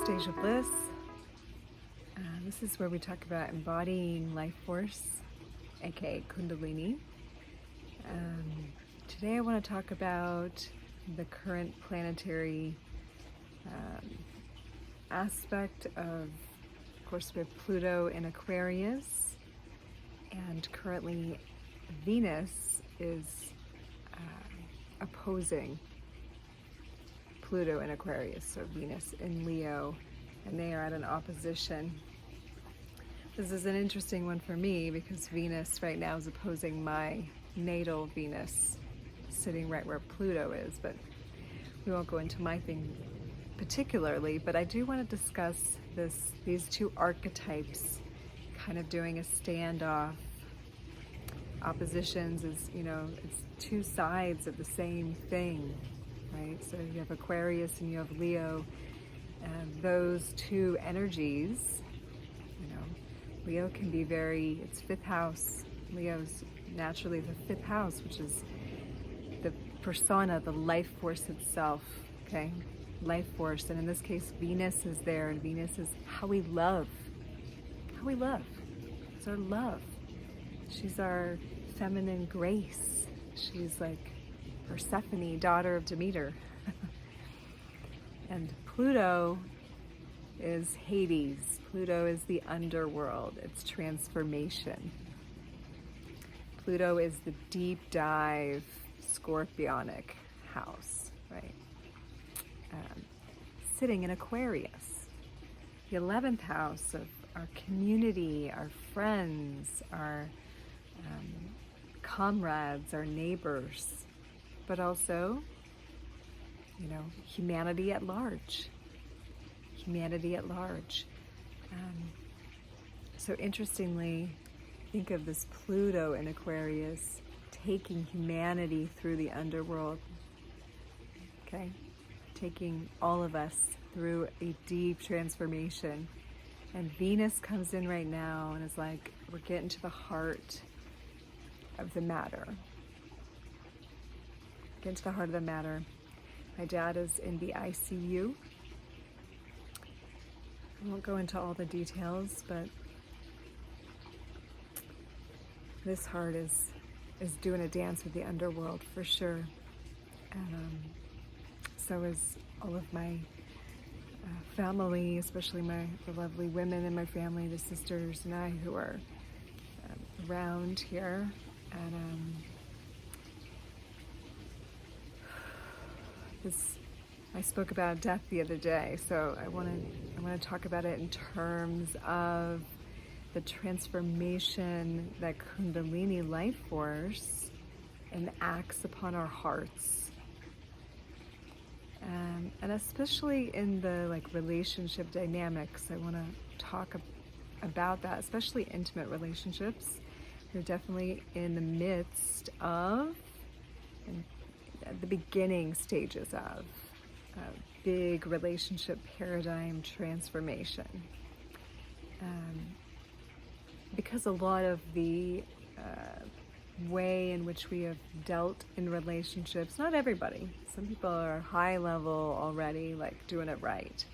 Stasia Bliss. This is where we talk about embodying life force, aka Kundalini. Today I want to talk about the current planetary aspect of course, we have Pluto in Aquarius, and currently Venus is opposing Pluto in Aquarius, so Venus in Leo, and they are at an opposition. This is an interesting one for me because Venus right now is opposing my natal Venus, sitting right where Pluto is, but we won't go into my thing particularly, but I do want to discuss these two archetypes kind of doing a standoff. Oppositions is, it's two sides of the same thing, right? So you have Aquarius and you have Leo, and those two energies, Leo can be it's fifth house. Leo's naturally the fifth house, which is the persona, the life force itself, okay? Life force, and in this case Venus is there, and Venus is how we love. It's our love. She's our feminine grace. She's like Persephone, daughter of Demeter. And Pluto is Hades. Pluto is the underworld. It's transformation. Pluto is the deep dive scorpionic house, right? Sitting in Aquarius. The 11th house of our community, our friends, our comrades, our neighbors, but also, humanity at large. Humanity at large. So interestingly, think of this Pluto in Aquarius taking humanity through the underworld, okay? Taking all of us through a deep transformation. And Venus comes in right now and is like, we're getting to the heart of the matter. Getting to the heart of the matter. My dad is in the ICU. I won't go into all the details, but this heart is doing a dance with the underworld for sure. And so is all of my family, especially the lovely women in my family, the sisters and I who are around here. And I spoke about death the other day, so I want to talk about it in terms of the transformation that Kundalini life force enacts upon our hearts. And especially in the relationship dynamics, I want to talk about that, especially intimate relationships. We're definitely in the midst of, and at the beginning stages of, a big relationship paradigm transformation. Because a lot of the way in which we have dealt in relationships, not everybody, some people are high level already, doing it right.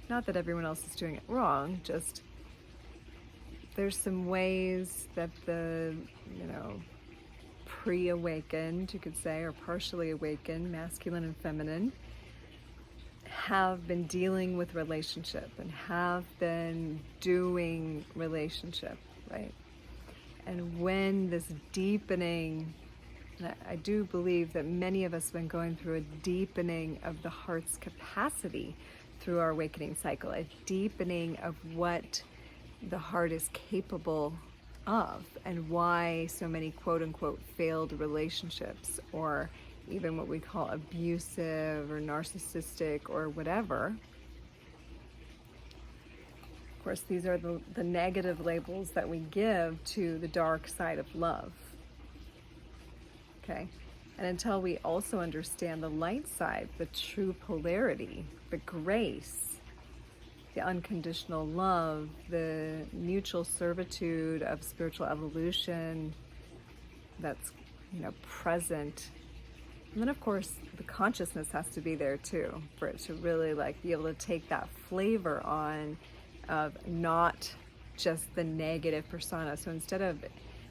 Not that everyone else is doing it wrong, just there's some ways that the, pre-awakened, you could say, or partially awakened, masculine and feminine, have been dealing with relationship and have been doing relationship, right? And when this deepening, and I do believe that many of us have been going through a deepening of the heart's capacity through our awakening cycle, a deepening of what the heart is capable of, and why so many quote-unquote failed relationships, or even what we call abusive or narcissistic or whatever. Of course, these are the negative labels that we give to the dark side of love. Okay? And until we also understand the light side, the true polarity, the grace, the unconditional love, the mutual servitude of spiritual evolution that's, present And then of course the consciousness has to be there too, for it to really like be able to take that flavor on of not just the negative persona. So instead of,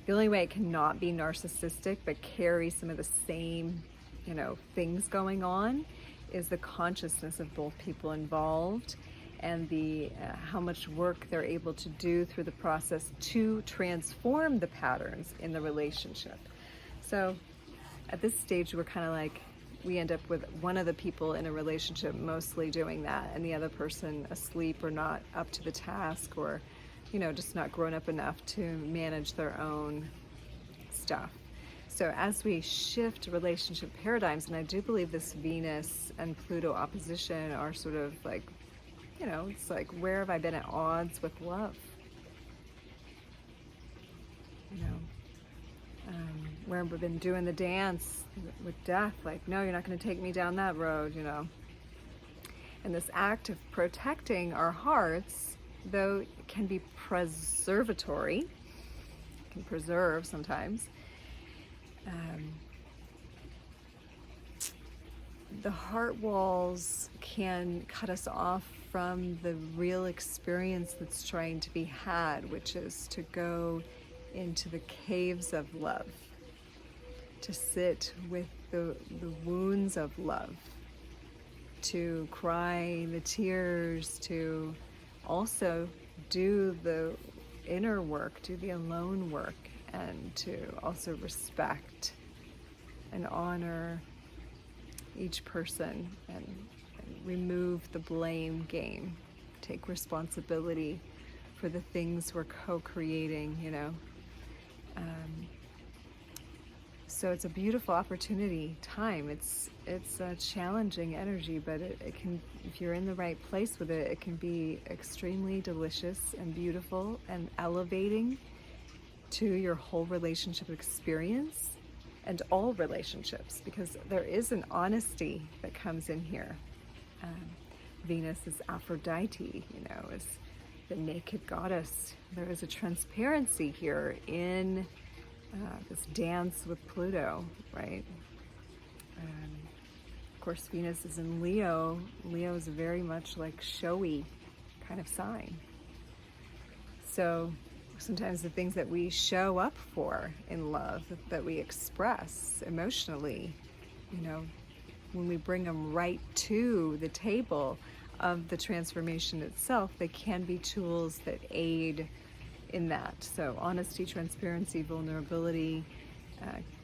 the only way it cannot be narcissistic but carry some of the same, you know, things going on, is the consciousness of both people involved, and the how much work they're able to do through the process to transform the patterns in the relationship. So at this stage, we're kind of like, we end up with one of the people in a relationship mostly doing that, and the other person asleep or not up to the task, or, you know, just not grown up enough to manage their own stuff. So as we shift relationship paradigms, and I do believe this Venus and Pluto opposition are sort of like, you know, it's like, where have I been at odds with love? You know, where have I been doing the dance with death? Like, no, you're not going to take me down that road, you know. And this act of protecting our hearts, though it can be preservatory, can preserve sometimes, the heart walls can cut us off from the real experience that's trying to be had, which is to go into the caves of love, to sit with the wounds of love, to cry the tears, to also do the inner work, do the alone work, and to also respect and honor each person, and remove the blame game, take responsibility for the things we're co-creating, you know. So it's a beautiful opportunity time. It's a challenging energy, but it can, if you're in the right place with it, it can be extremely delicious and beautiful and elevating to your whole relationship experience and all relationships, because there is an honesty that comes in here. Venus is Aphrodite, you know, is the naked goddess. There is a transparency here in this dance with Pluto, right? Of course, Venus is in Leo. Leo is very much like showy kind of sign. So sometimes the things that we show up for in love, that we express emotionally, you know, when we bring them right to the table of the transformation itself, they can be tools that aid in that. So honesty, transparency, vulnerability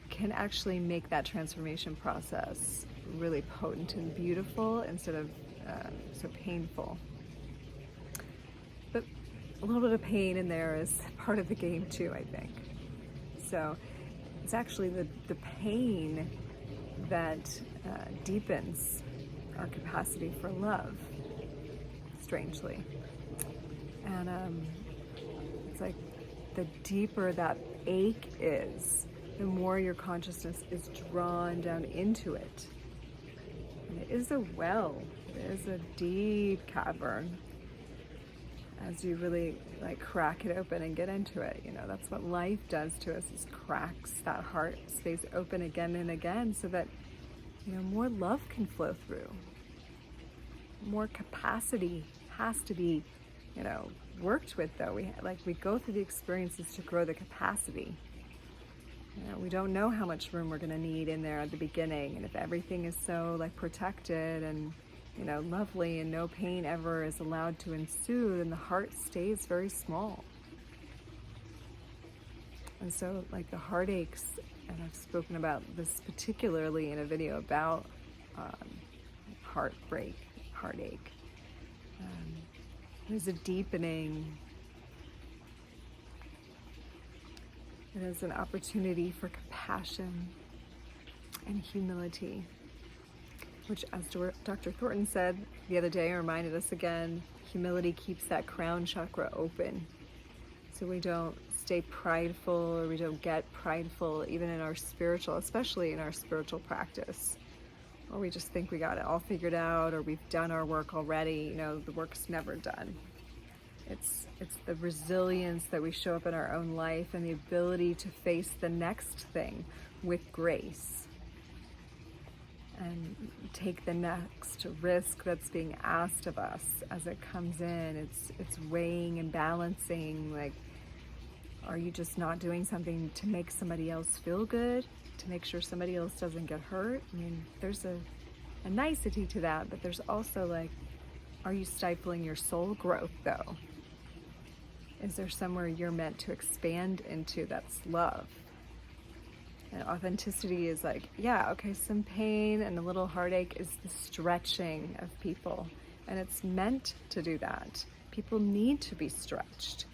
can actually make that transformation process really potent and beautiful instead of so painful. But a little bit of pain in there is part of the game too, I think. So it's actually the pain that deepens our capacity for love, strangely. And it's like the deeper that ache is, the more your consciousness is drawn down into it. And it is a well, it is a deep cavern. As you really like crack it open and get into it, you know, that's what life does to us, is cracks that heart space open again and again, so that, you know, more love can flow through. More capacity has to be, you know, worked with, though. We go through the experiences to grow the capacity. You know, we don't know how much room we're going to need in there at the beginning, and if everything is so like protected and, you know, lovely, and no pain ever is allowed to ensue, then the heart stays very small. And so like the heartaches, and I've spoken about this particularly in a video about heartbreak, heartache. There's a deepening. There's an opportunity for compassion and humility, which, as Dr. Thornton said the other day, reminded us again, humility keeps that crown chakra open. So we don't stay prideful, or we don't get prideful even in our spiritual, especially in our spiritual practice. Or we just think we got it all figured out, or we've done our work already. You know, the work's never done. It's the resilience that we show up in our own life, and the ability to face the next thing with grace. and take the next risk that's being asked of us as it comes in. It's weighing and balancing, like, are you just not doing something to make somebody else feel good, to make sure somebody else doesn't get hurt? I mean, there's a nicety to that, but there's also like, are you stifling your soul growth though? Is there somewhere you're meant to expand into that's love? And authenticity is like, yeah, okay, some pain and a little heartache is the stretching of people. And it's meant to do that. People need to be stretched.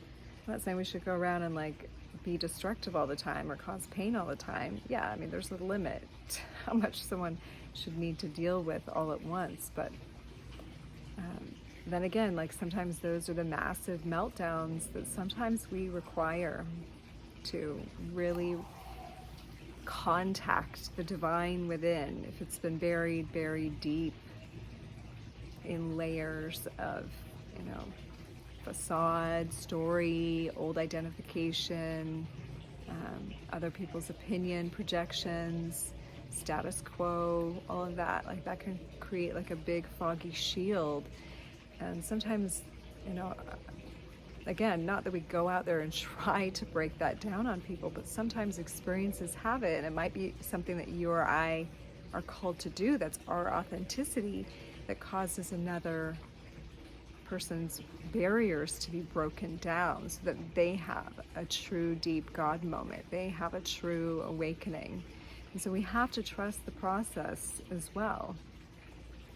I'm not saying we should go around and like be destructive all the time or cause pain all the time. Yeah, I mean, there's a limit to how much someone should need to deal with all at once. But then again, like sometimes those are the massive meltdowns that sometimes we require to really contact the divine within, if it's been buried very deep in layers of, facade, story, old identification, other people's opinion, projections, status quo, all of that. Like that can create like a big foggy shield. And sometimes, again, not that we go out there and try to break that down on people, but sometimes experiences have it, and it might be something that you or I are called to do. That's our authenticity that causes another person's barriers to be broken down so that they have a true deep God moment. They have a true awakening. And so we have to trust the process as well.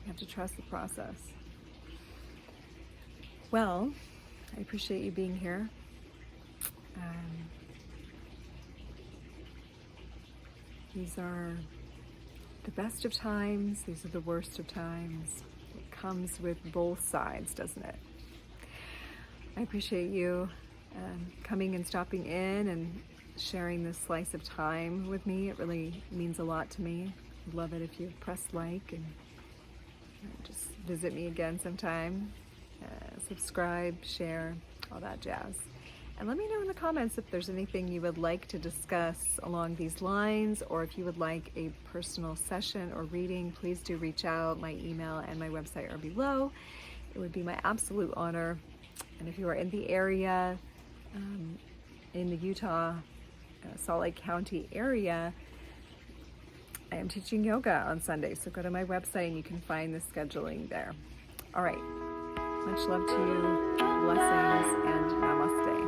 We have to trust the process. Well, I appreciate you being here. These are the best of times. These are the worst of times. It comes with both sides, doesn't it? I appreciate you coming and stopping in and sharing this slice of time with me. It really means a lot to me. I'd love it if you press like and just visit me again sometime. Subscribe, share, all that jazz. And let me know in the comments if there's anything you would like to discuss along these lines, or if you would like a personal session or reading, please do reach out. My email and my website are below. It would be my absolute honor. And if you are in the area, in the Utah, Salt Lake County area, I am teaching yoga on Sunday. So go to my website and you can find the scheduling there. All right. Much love to you, blessings, and namaste.